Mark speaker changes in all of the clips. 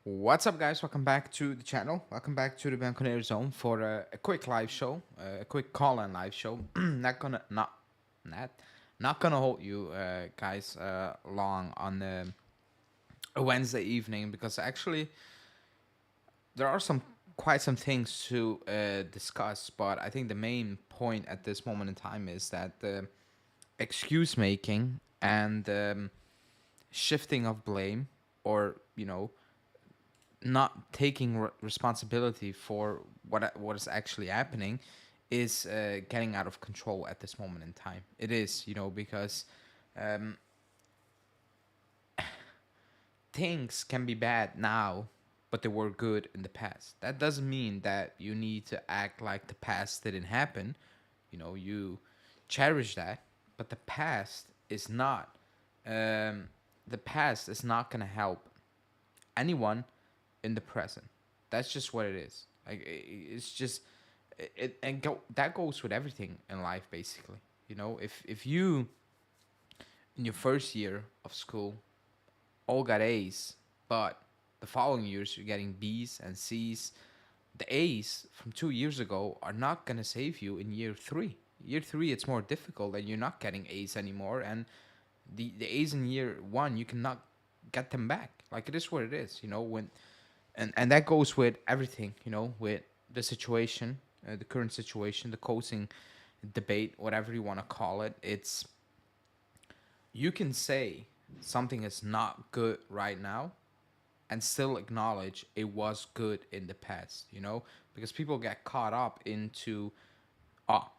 Speaker 1: What's up, guys? Welcome back to the channel. Welcome back to the Bianconair Zone for a quick live show, a quick call-in live show. Not not gonna hold you guys long on a Wednesday evening because actually there are quite some things to discuss. But I think the main point at this moment in time is that the excuse making and shifting of blame, or not taking responsibility for what is actually happening, is getting out of control at this moment in time. It is, because um, things can be bad now, but they were good in the past. That doesn't mean that you need to act like the past didn't happen. You cherish that, but Um, the past is not gonna help anyone in the present. That's just what it is. Like it's just that goes with everything in life, basically. If you in your first year of school all got A's, but the following years you're getting B's and C's, the A's from 2 years ago are not gonna save you in year three. Year three, it's more difficult, and you're not getting A's anymore. And the A's in year one, you cannot get them back. Like, it is what it is. When and that goes with everything. With the situation, the current situation, the coaching debate, whatever you want to call it. It's You can say something is not good right now and still acknowledge it was good in the past. Because people get caught up into, oh,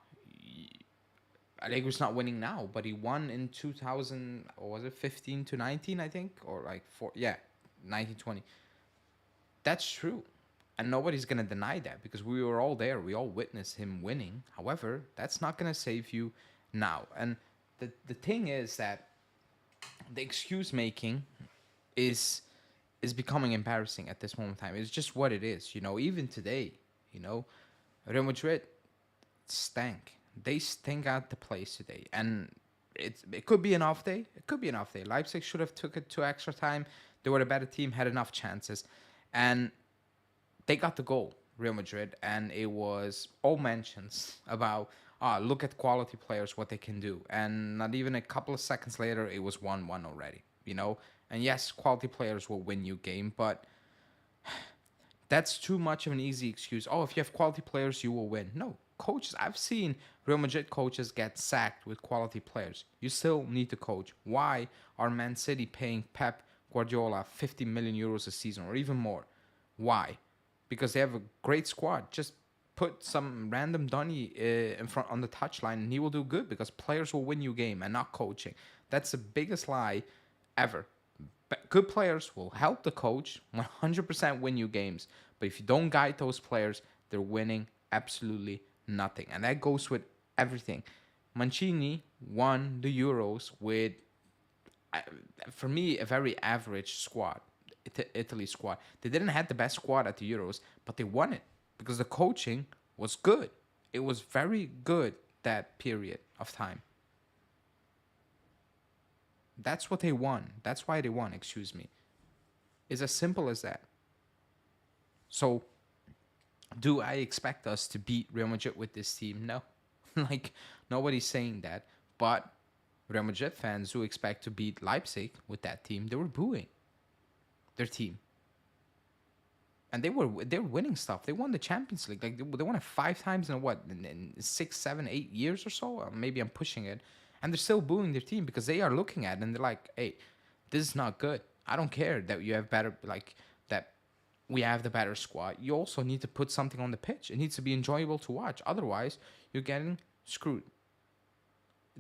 Speaker 1: Allegri's not winning now, but he won in 2000, or was it 15 to 19, I think, or like 1920. That's true. And nobody's going to deny that because we were all there. We all witnessed him winning. However, that's not going to save you now. And the thing is that the excuse making is is becoming embarrassing at this moment in time. It's just what it is. Even today, you know, Real Madrid stank. They stink out the place today. And it could be an off day. It could be an off day. Leipzig should have took it to extra time. They were a better team, had enough chances. And they got the goal, Real Madrid, and it was all mentions about look at quality players, what they can do, and not even a couple of seconds later, it was 1-1 already. And yes, quality players will win you game, but that's too much of an easy excuse. Oh, if you have quality players, you will win. No, coaches. I've seen Real Madrid coaches get sacked with quality players. You still need to coach. Why are Man City paying Pep Guardiola 50 million euros a season or even more? Why? Because they have a great squad. Just put some random Donny in front on the touchline, and he will do good because players will win you game and not coaching. That's the biggest lie ever. Good players will help the coach 100% win you games. But if you don't guide those players, they're winning absolutely nothing. And that goes with everything. Mancini won the Euros with, uh, for me, a very average squad. Italy squad. They didn't have the best squad at the Euros, but they won it because the coaching was good. It was very good that period of time. That's what they won. That's why they won, excuse me. It's as simple as that. So, do I expect us to beat Real Madrid with this team? No. Like, nobody's saying that. But Real Madrid fans who expect to beat Leipzig with that team, they were booing their team. And they're winning stuff. They won the Champions League. Like, they won it 5 times in what, in 6, 7, 8 years or so. Maybe I'm pushing it, and they're still booing their team because they are looking at it and they're like, "Hey, this is not good. I don't care that you have better, like, that we have the better squad. You also need to put something on the pitch. It needs to be enjoyable to watch. Otherwise, you're getting screwed."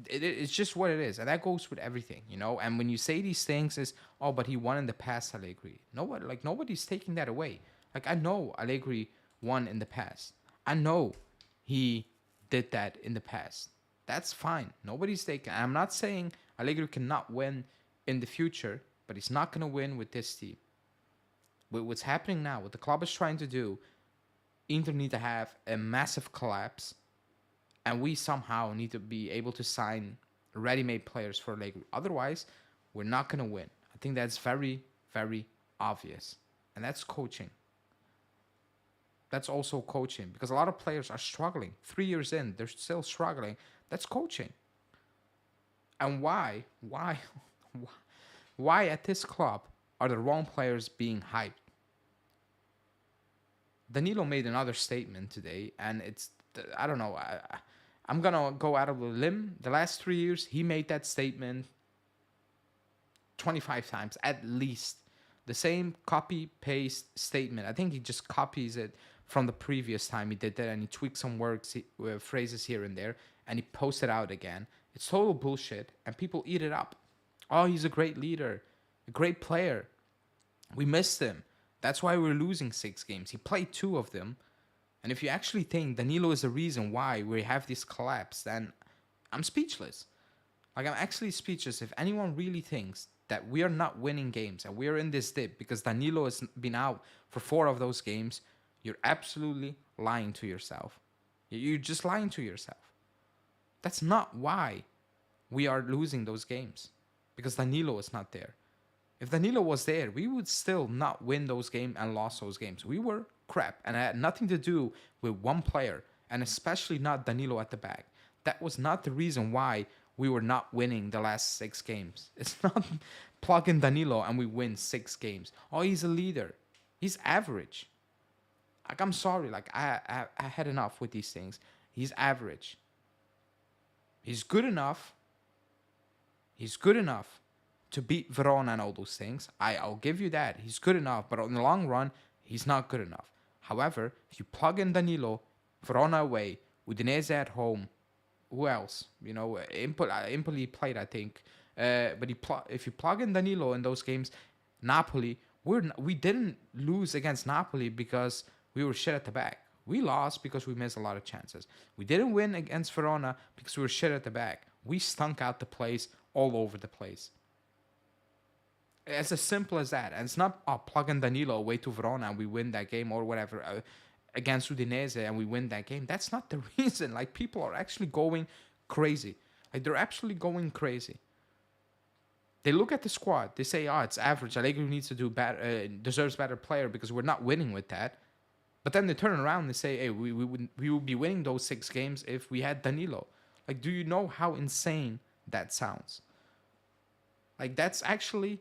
Speaker 1: It's just what it is, and that goes with everything. And when you say these things, is, oh, but he won in the past, Allegri. Nobody's taking that away. Like, I know Allegri won in the past. I know he did that in the past. That's fine. Nobody's taking. I'm not saying Allegri cannot win in the future, but he's not gonna win with this team. With what's happening now, what the club is trying to do, Inter need to have a massive collapse, and we somehow need to be able to sign ready-made players for Allegri. Otherwise, we're not gonna win. I think that's very, very obvious, And that's coaching. That's also coaching, because a lot of players are struggling. 3 years in, they're still struggling. That's coaching. And why at this club are the wrong players being hyped? Danilo made another statement today, and I don't know. I'm gonna go out of a limb. The last 3 years, he made that statement 25 times at least. The same copy paste statement. I think he just copies it from the previous time he did that, and he tweaked some words, phrases here and there, and he posted out again. It's total bullshit, and people eat it up. Oh, he's a great leader, a great player. We missed him. That's why we're losing 6 games. He played 2 of them. And if you actually think Danilo is the reason why we have this collapse, then I'm speechless. Like, I'm actually speechless. If anyone really thinks that we are not winning games and we are in this dip because Danilo has been out for 4 of those games, you're absolutely lying to yourself. You're just lying to yourself. That's not why we are losing those games, because Danilo is not there. If Danilo was there, we would still not win those games and lost those games. We were crap, and it had nothing to do with one player, and especially not Danilo at the back. That was not the reason why we were not winning the last 6 games. It's not plug in Danilo and we win 6 games. Oh, he's a leader. He's average. Like, I'm sorry. Like, I had enough with these things. He's average. He's good enough. He's good enough to beat Verona and all those things. I'll give you that. He's good enough. But in the long run, he's not good enough. However, if you plug in Danilo, Verona away, Udinese at home, who else? You know, Empoli played, I think. But if you plug in Danilo in those games, Napoli, we didn't lose against Napoli because we were shit at the back. We lost because we missed a lot of chances. We didn't win against Verona because we were shit at the back. We stunk out the place all over the place. It's as simple as that. And it's not, plug in Danilo away to Verona and we win that game or whatever. Against Udinese and we win that game. That's not the reason. Like, people are actually going crazy. Like, they're actually going crazy. They look at the squad. They say, it's average. Allegri needs to do better, deserves better player because we're not winning with that. But then they turn around and they say, hey, we would be winning those 6 games if we had Danilo. Like, do you know how insane that sounds? Like, that's actually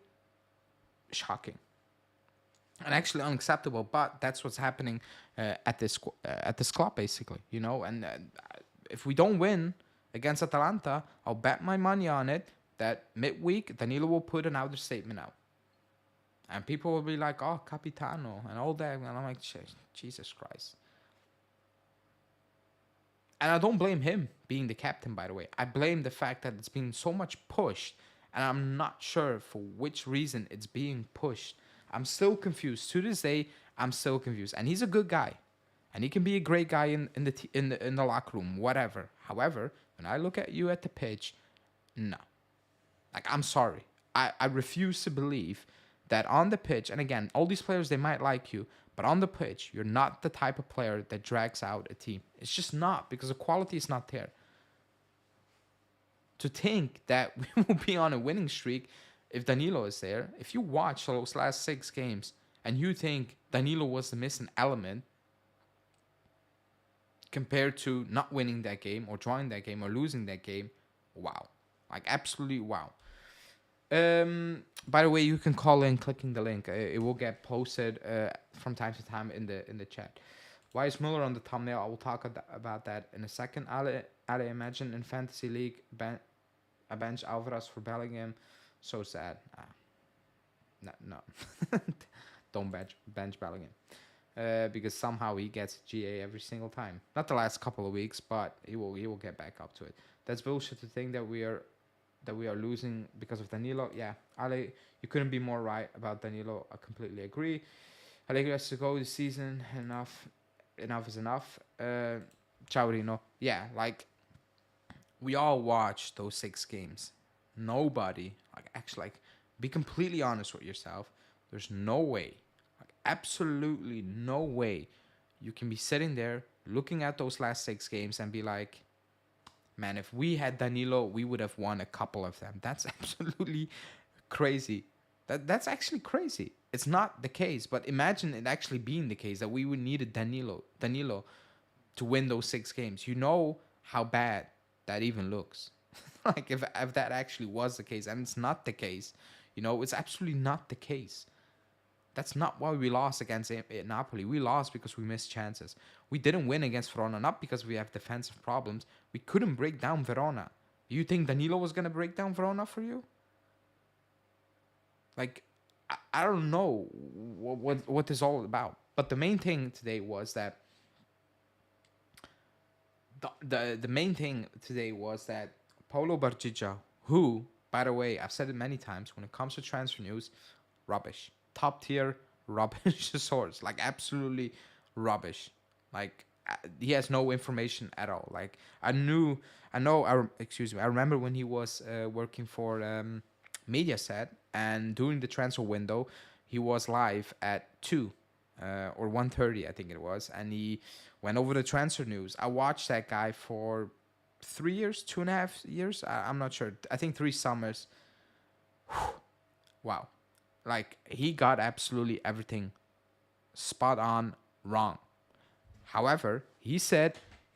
Speaker 1: shocking. And actually unacceptable, but that's what's happening at this club, basically, you know. And if we don't win against Atalanta, I'll bet my money on it that midweek Danilo will put another statement out, and people will be like, "Oh, Capitano," and all that, and I'm like, Jesus Christ. And I don't blame him being the captain, by the way. I blame the fact that it's been so much pushed, and I'm not sure for which reason it's being pushed. I'm still confused. To this day, I'm still confused. And he's a good guy. And he can be a great guy in the locker room, whatever. However, when I look at you at the pitch, no. Like, I'm sorry. I refuse to believe that on the pitch, and again, all these players, they might like you, but on the pitch, you're not the type of player that drags out a team. It's just not, because the quality is not there. To think that we will be on a winning streak if Danilo is there, if you watch those last 6 games and you think Danilo was the missing element compared to not winning that game or drawing that game or losing that game, wow. Like, absolutely wow. By the way, you can call in clicking the link. It will get posted from time to time in the chat. Why is Muller on the thumbnail? I will talk about that in a second. Ali, imagine in Fantasy League, I bench Alvarez for Bellingham. So sad. No. Don't bench Bellingham. Because somehow he gets GA every single time. Not the last couple of weeks, but he will get back up to it. That's bullshit to think that we are losing because of Danilo. Yeah, Ale, you couldn't be more right about Danilo. I completely agree. Allegri has to go this season. Enough is enough. Ciao, Rino. Yeah, like, we all watched those 6 games. Nobody, be completely honest with yourself. There's no way, absolutely no way you can be sitting there looking at those last 6 games and be like, man, if we had Danilo, we would have won a couple of them. That's absolutely crazy. That's actually crazy. It's not the case, but imagine it actually being the case that we would need a Danilo to win those 6 games. You know how bad that even looks. Like if that actually was the case, and it's not the case, it's absolutely not the case. That's not why we lost against Napoli. We lost because we missed chances. We didn't win against Verona, not because we have defensive problems. We couldn't break down Verona. You think Danilo was gonna break down Verona for you? Like, I don't know what this is all about. But the main thing today was that the main thing today was that Paulo Bargigia, who, by the way, I've said it many times, when it comes to transfer news, rubbish. Top tier rubbish source. Like, absolutely rubbish. Like, he has no information at all. Like, excuse me, I remember when he was working for Mediaset, and during the transfer window, he was live at 2 or 1:30, I think it was, and he went over the transfer news. I watched that guy for 3 years, 2.5 years. I'm not sure. I think 3 summers. Wow. Like, he got absolutely everything spot on wrong. However, he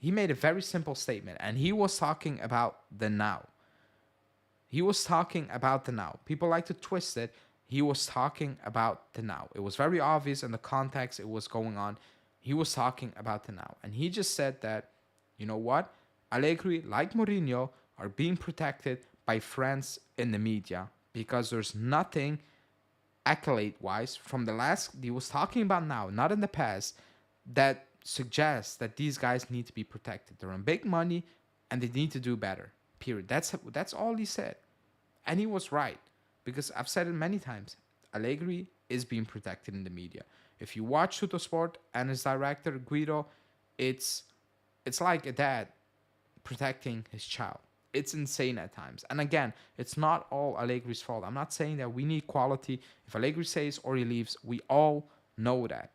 Speaker 1: made a very simple statement, and he was talking about the now. He was talking about the now. People like to twist it. He was talking about the now. It was very obvious in the context it was going on. He was talking about the now. And he just said that, you know what? Allegri, like Mourinho, are being protected by friends in the media because there's nothing accolade-wise from the last, he was talking about now, not in the past, that suggests that these guys need to be protected. They're on big money and they need to do better. Period. That's all he said. And he was right. Because I've said it many times. Allegri is being protected in the media. If you watch Tuttosport and his director, Guido, it's like a dad protecting his child. It's insane at times. And again, it's not all Allegri's fault. I'm not saying that we need quality. If Allegri says or he leaves, we all know that.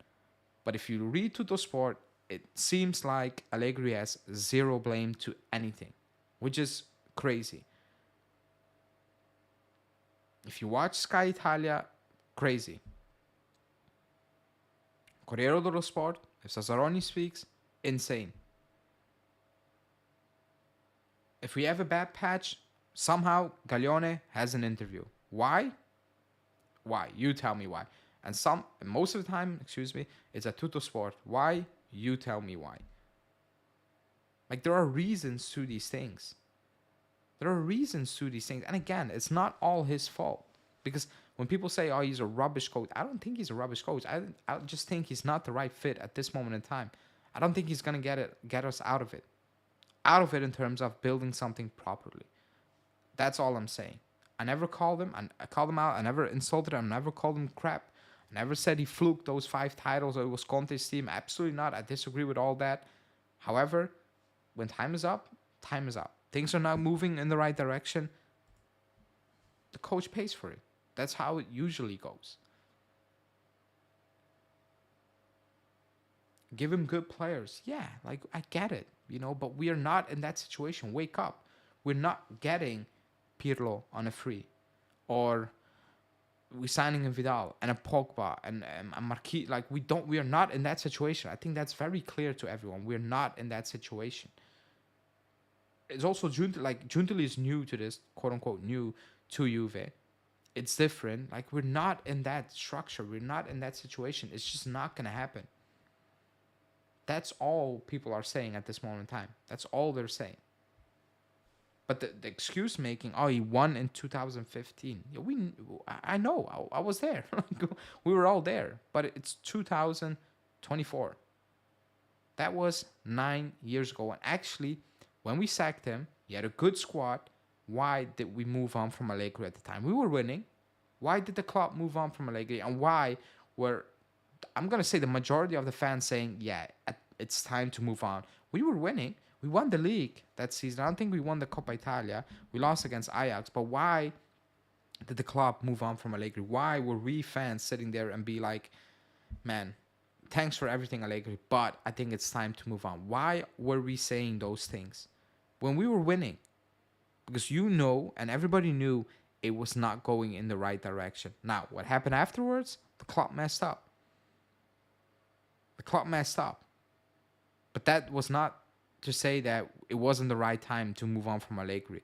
Speaker 1: But if you read Tuttosport, it seems like Allegri has zero blame to anything, which is crazy. If you watch Sky Italia, crazy. Corriere dello Sport, if Sassaroni speaks, insane. If we have a bad patch, somehow Gaglione has an interview. Why? Why? You tell me why. And most of the time, it's a Tuttosport. Why? You tell me why. Like, there are reasons to these things. And again, it's not all his fault. Because when people say, oh, he's a rubbish coach, I don't think he's a rubbish coach. I just think he's not the right fit at this moment in time. I don't think he's going to get us out of it. Out of it in terms of building something properly. That's all I'm saying. I never called him. I called him out. I never insulted him. I never called him crap. I never said he fluked those 5 titles or it was Conte's team. Absolutely not. I disagree with all that. However, when time is up, time is up. Things are not moving in the right direction. The coach pays for it. That's how it usually goes. Give him good players. Yeah, like, I get it, but we are not in that situation. Wake up. We're not getting Pirlo on a free. Or we're signing a Vidal and a Pogba and a Marquis. Like, we are not in that situation. I think that's very clear to everyone. We're not in that situation. It's also Giuntoli is new to this, quote unquote, new to Juve. It's different. Like, we're not in that structure. We're not in that situation. It's just not going to happen. That's all people are saying at this moment in time. That's all they're saying. But the excuse making, oh, he won in 2015. I know. I was there. We were all there. But it's 2024. That was 9 years ago. And actually, when we sacked him, he had a good squad. Why did we move on from Allegri at the time? We were winning. Why did the club move on from Allegri? And why were, I'm going to say, the majority of the fans saying, yeah, it's time to move on? We were winning. We won the league that season. I don't think we won the Coppa Italia. We lost against Ajax. But why did the club move on from Allegri? Why were we fans sitting there and be like, man, thanks for everything, Allegri, but I think it's time to move on? Why were we saying those things when we were winning? Because and everybody knew it was not going in the right direction. Now, what happened afterwards? The club messed up. The club messed up. But that was not to say that it wasn't the right time to move on from Allegri.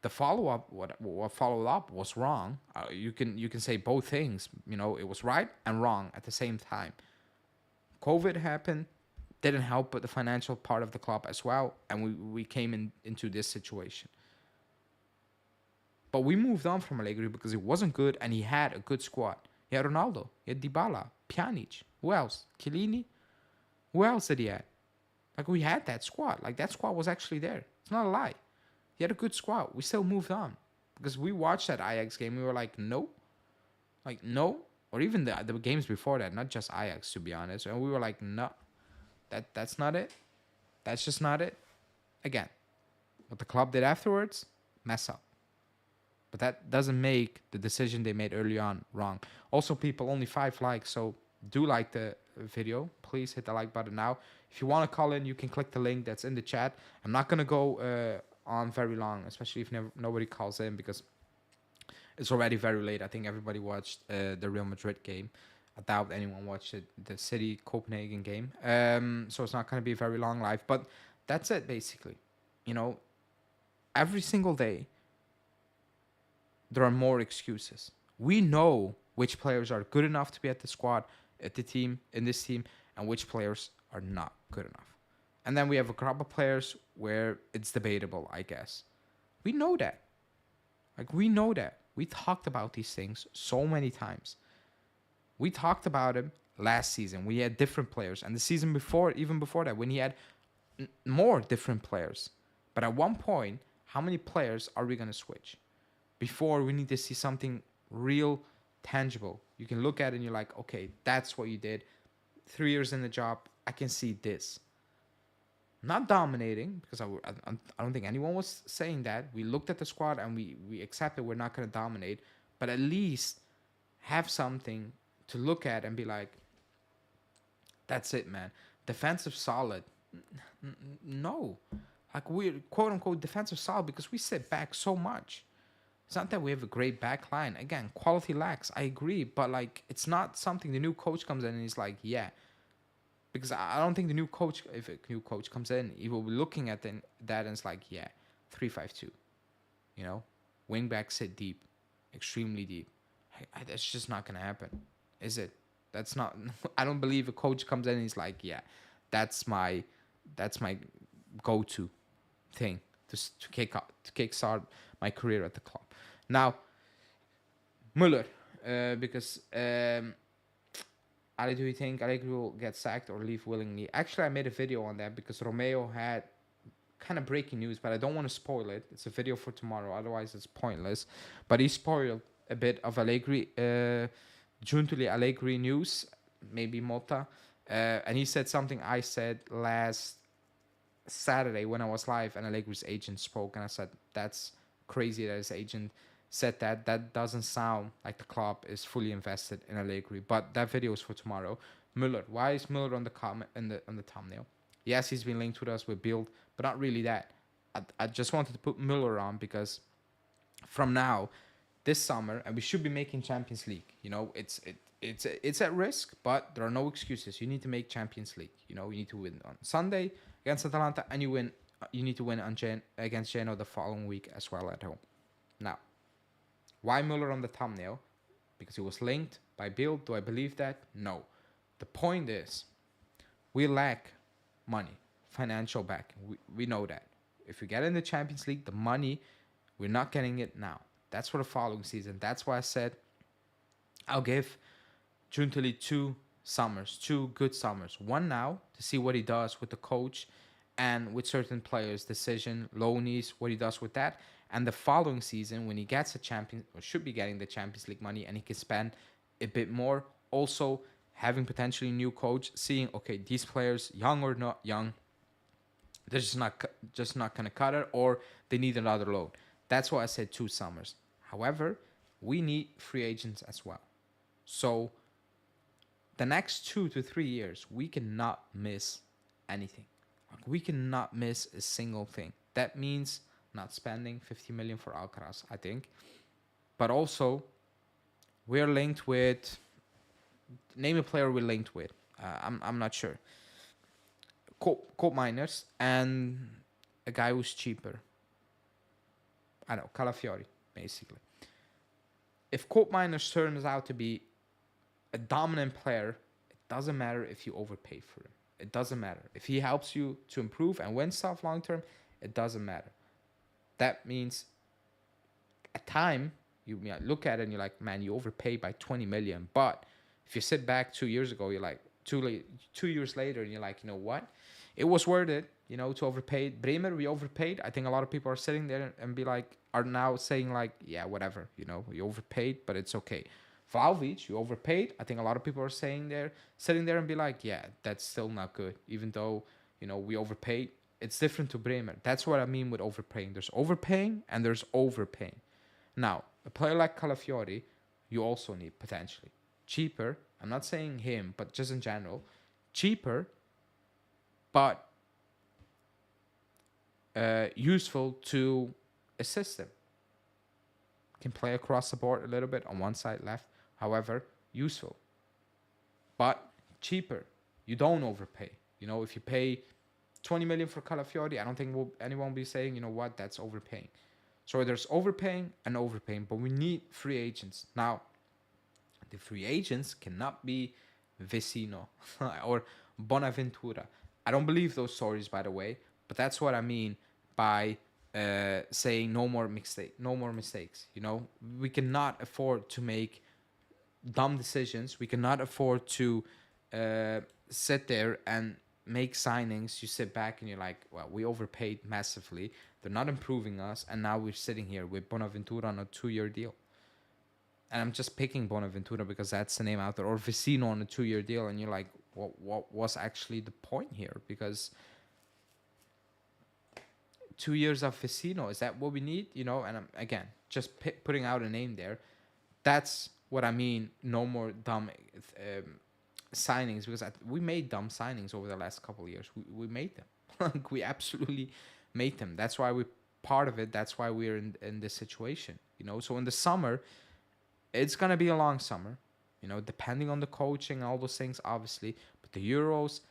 Speaker 1: The follow up, what followed up was wrong. You can say both things. It was right and wrong at the same time. COVID happened, didn't help but the financial part of the club as well, and we came into this situation. But we moved on from Allegri because it wasn't good, and he had a good squad. He had Ronaldo, he had Dybala, Pjanic. Who else? Chiellini. Who else did he have? Like, we had that squad. Like, that squad was actually there. It's not a lie. He had a good squad. We still moved on because we watched that Ajax game. We were like, no, no, or even the games before that, not just Ajax, to be honest. And we were like, no, that's not it. That's just not it. Again, what the club did afterwards, mess up. But that doesn't make the decision they made early on wrong. Also, people, only 5 likes, so do like the video. Please hit the like button now. If you want to call in, you can click the link that's in the chat. I'm not going to go on very long, especially if nobody calls in, because it's already very late. I think everybody watched the Real Madrid game. I doubt anyone watched the City Copenhagen game. So it's not going to be a very long live. But that's it, basically. Every single day, there are more excuses. We know which players are good enough to be at the squad, at the team, in this team, and which players are not good enough. And then we have a couple of players where it's debatable, I guess. We know that. We know that. We talked about these things so many times. We talked about them last season. We had different players. And the season before, even before that, when he had more different players. But at one point, how many players are we going to switch? Before, we need to see something real, tangible. You can look at it and you're like, okay, that's what you did. 3 years in the job, I can see this. Not dominating, because I don't think anyone was saying that. We looked at the squad and we accepted we're not going to dominate. But at least have something to look at and be like, that's it, man. Defensive solid. No. We're quote-unquote defensive solid because we sit back so much. It's not that we have a great back line. Again, quality lacks. I agree. But, it's not something the new coach comes in and he's like, yeah. Because I don't think the new coach, if a new coach comes in, he will be looking at that and it's like, yeah, 3-5-2. Wing backs sit deep, extremely deep. That's just not going to happen, is it? That's not. I don't believe a coach comes in and he's like, yeah, that's my go-to thing to kickstart my career at the club. Now, Müller, because Ali, do you think Allegri will get sacked or leave willingly? Actually, I made a video on that because Romeo had kind of breaking news, but I don't want to spoil it. It's a video for tomorrow, otherwise it's pointless. But he spoiled a bit of Allegri, Giuntoli Allegri news, maybe Mota, and he said something I said last Saturday when I was live, and Allegri's agent spoke, and I said, that's crazy that his agent said that. That doesn't sound like the club is fully invested in Allegri. But that video is for tomorrow. Müller. Why is Müller on the thumbnail? Yes, he's been linked with us with Build, but not really that. I just wanted to put Müller on because from now, this summer, and we should be making Champions League. It's at risk, but there are no excuses. You need to make Champions League. You need to win on Sunday against Atalanta, and you need to win against Genoa the following week as well at home. Now, why Müller on the thumbnail? Because he was linked by Bill. Do I believe that? No. The point is, we lack money, financial backing. We know that. If we get in the Champions League, the money, we're not getting it now. That's for the following season. That's why I said I'll give Giuntoli 2 good summers. One now to see what he does with the coach and with certain players' decision, loanies, what he does with that. And the following season, when he gets or should be getting the Champions League money, and he can spend a bit more, also having potentially a new coach, seeing, okay, these players, young or not young, they're just not going to cut it, or they need another loan. That's why I said 2 summers. However, we need free agents as well. So the next 2 to 3 years, we cannot miss anything. We cannot miss a single thing. That means not spending 50 million for Alcaraz, I think. But also, we're linked with, name a player we're linked with. I'm not sure. Colt Miners and a guy who's cheaper. I know, Calafiori, basically. If Colt Miners turns out to be a dominant player, it doesn't matter if you overpay for him. It doesn't matter. If he helps you to improve and win stuff long term, it doesn't matter. That means at time, you look at it and you're like, man, you overpaid by 20 million. But if you sit back 2 years ago, you're like, 2 years later, and you're like, you know what? It was worth it, to overpay. Bremer, we overpaid. I think a lot of people are sitting there and are now saying like, yeah, whatever, we overpaid, but it's okay. Vlahovic, you overpaid. I think a lot of people are sitting there and be like, yeah, that's still not good, even though, we overpaid. It's different to Bremer. That's what I mean with overpaying. There's overpaying and there's overpaying. Now, a player like Calafiori, you also need potentially cheaper. I'm not saying him, but just in general, cheaper, but useful to assist them. Can play across the board a little bit on one side left. However, useful, but cheaper. You don't overpay. If you pay 20 million for Calafiori, I don't think anyone will be saying, what, that's overpaying. So there's overpaying and overpaying, but we need free agents. Now, the free agents cannot be Vecino or Bonaventura. I don't believe those stories, by the way, but that's what I mean by saying no more mistakes. We cannot afford to make dumb decisions. We cannot afford to sit there and make signings. You sit back and you're like, well, we overpaid massively. They're not improving us, and now we're sitting here with Bonaventura on a 2-year deal. And I'm just picking Bonaventura because that's the name out there, or Vecino on a 2-year deal, and you're like, what was actually the point here? Because 2 years of Vecino, is that what we need? And I'm, again, just putting out a name there. That's what I mean. No more dumb signings, because we made dumb signings over the last couple of years. We made them. Like, we absolutely made them. That's why we're part of it. That's why we're in this situation. So in the summer, it's going to be a long summer, depending on the coaching, all those things, obviously. But the Euros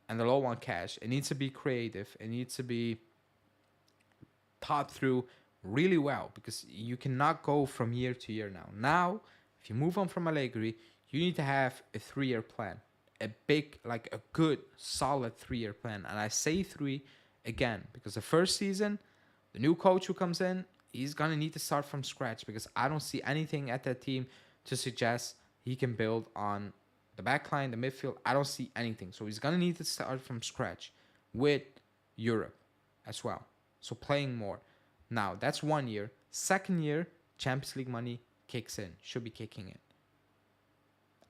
Speaker 1: and the low on cash, it needs to be creative. It needs to be thought through really well, because you cannot go from year to year now. Now, if you move on from Allegri, you need to have a 3-year plan. A good, solid 3-year plan. And I say 3 again, because the first season, the new coach who comes in, he's going to need to start from scratch, because I don't see anything at that team to suggest he can build on the back line, the midfield. I don't see anything. So he's going to need to start from scratch with Europe as well. So playing more. Now, that's 1 year. Second year, Champions League money kicks in. Should be kicking in.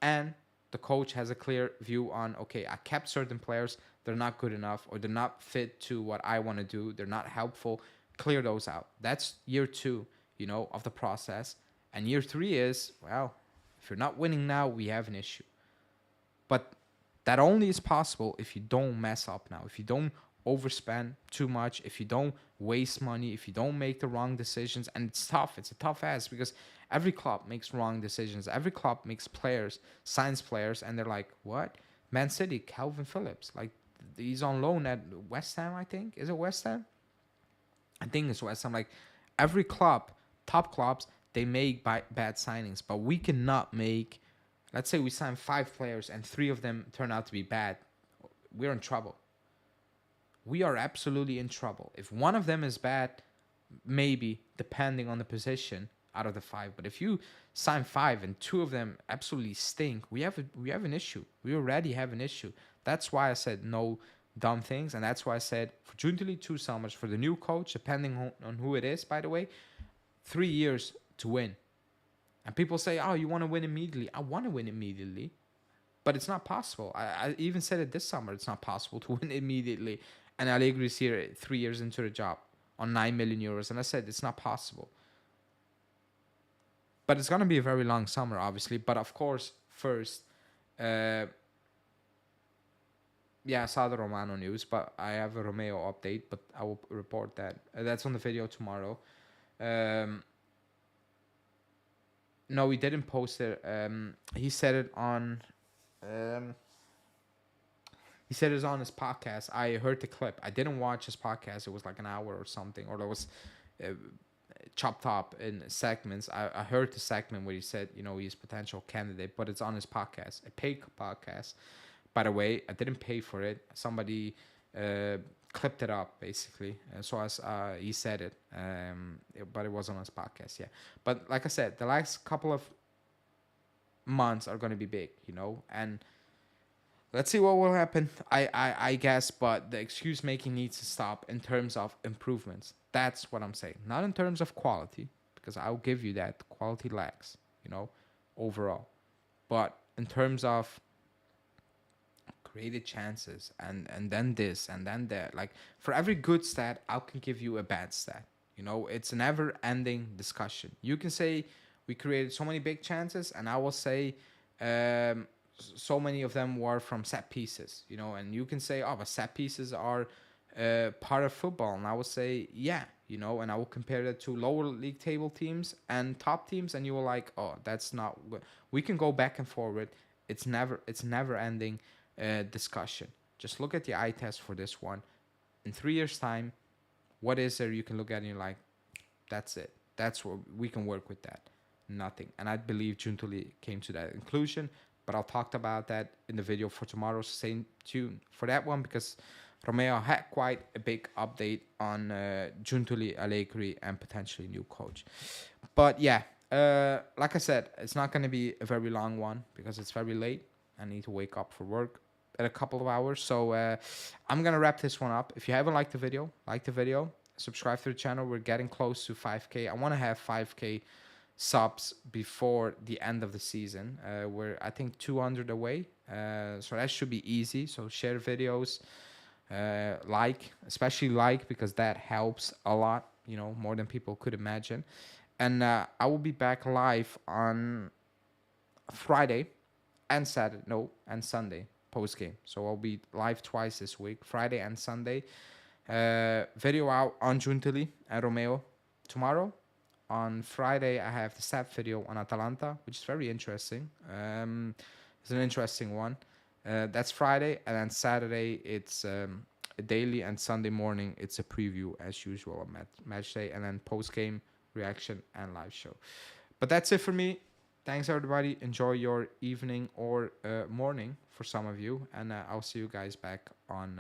Speaker 1: And the coach has a clear view on, okay, I kept certain players. They're not good enough, or they're not fit to what I want to do. They're not helpful. Clear those out. That's year 2, of the process. And year 3 is, well, if you're not winning now, we have an issue. But that only is possible if you don't mess up now. If you don't overspend too much, if you don't waste money, if you don't make the wrong decisions. And it's tough. It's a tough ask, because every club makes wrong decisions. Every club makes signs players, and they're like, what? Man City, Calvin Phillips. Like, he's on loan at West Ham, I think. Is it West Ham? I think it's West Ham. Like, every club, top clubs, they make bad signings. But we cannot make, let's say we sign 5 players and 3 of them turn out to be bad. We're in trouble. We are absolutely in trouble. If one of them is bad, maybe, depending on the position, out of the 5. But if you sign 5 and 2 of them absolutely stink, we have an issue. We already have an issue. That's why I said no dumb things, and that's why I said for Giuntoli 2 summers, for the new coach, depending on who it is, by the way, 3 years to win. And people say, oh, you want to win immediately. I want to win immediately, but it's not possible. I even said it this summer. It's not possible to win immediately. And Allegri's here 3 years into the job on 9 million euros. And I said, it's not possible. But it's going to be a very long summer, obviously. But of course, first, Yeah, I saw the Romano news, but I have a Romeo update, but I will report that. That's on the video tomorrow. Um, no, he didn't post it. He said it on. Um, he said it was on his podcast. I heard the clip. I didn't watch his podcast. It was like an hour or something, or it was uh, chopped up in segments. I heard the segment where he said, he's a potential candidate, but it's on his podcast, a paid podcast. By the way, I didn't pay for it. Somebody uh, clipped it up basically, so as he said it, but it was on his podcast. Yeah, but like I said, the last couple of months are going to be big, and let's see what will happen. I guess, but the excuse making needs to stop in terms of improvements. That's what I'm saying. Not in terms of quality, because I'll give you that quality lacks, overall. But in terms of created chances and then this and then that, like for every good stat, I can give you a bad stat. It's a never ending discussion. You can say we created so many big chances, and I will say so many of them were from set pieces, and you can say, oh, but set pieces are part of football. And I will say, yeah, and I will compare that to lower league table teams and top teams, and you will like, oh, that's not good. We can go back and forward. It's never ending discussion. Just look at the eye test for this one. In 3 years' time, what is there you can look at and you're like, that's it. That's what we can work with that. Nothing. And I believe Juntuli came to that conclusion. But I'll talk about that in the video for tomorrow. So stay tuned for that one, because Romeo had quite a big update on Juntuli, Allegri, and potentially new coach. But yeah, like I said, it's not going to be a very long one because it's very late. I need to wake up for work in a couple of hours. So I'm going to wrap this one up. If you haven't liked the video, like the video. Subscribe to the channel. We're getting close to 5K. I want to have 5K subs before the end of the season. We're, I think, 200 away. So that should be easy. So share videos, especially because that helps a lot, more than people could imagine. And I will be back live on Friday and Saturday, no, and Sunday post game. So I'll be live twice this week, Friday and Sunday. Video out on Giuntoli and Romeo tomorrow. On Friday, I have the stat video on Atalanta, which is very interesting. It's an interesting one. That's Friday, and then Saturday it's a daily, and Sunday morning it's a preview as usual on match day, and then post game reaction and live show. But that's it for me. Thanks everybody. Enjoy your evening or morning for some of you, and I'll see you guys back on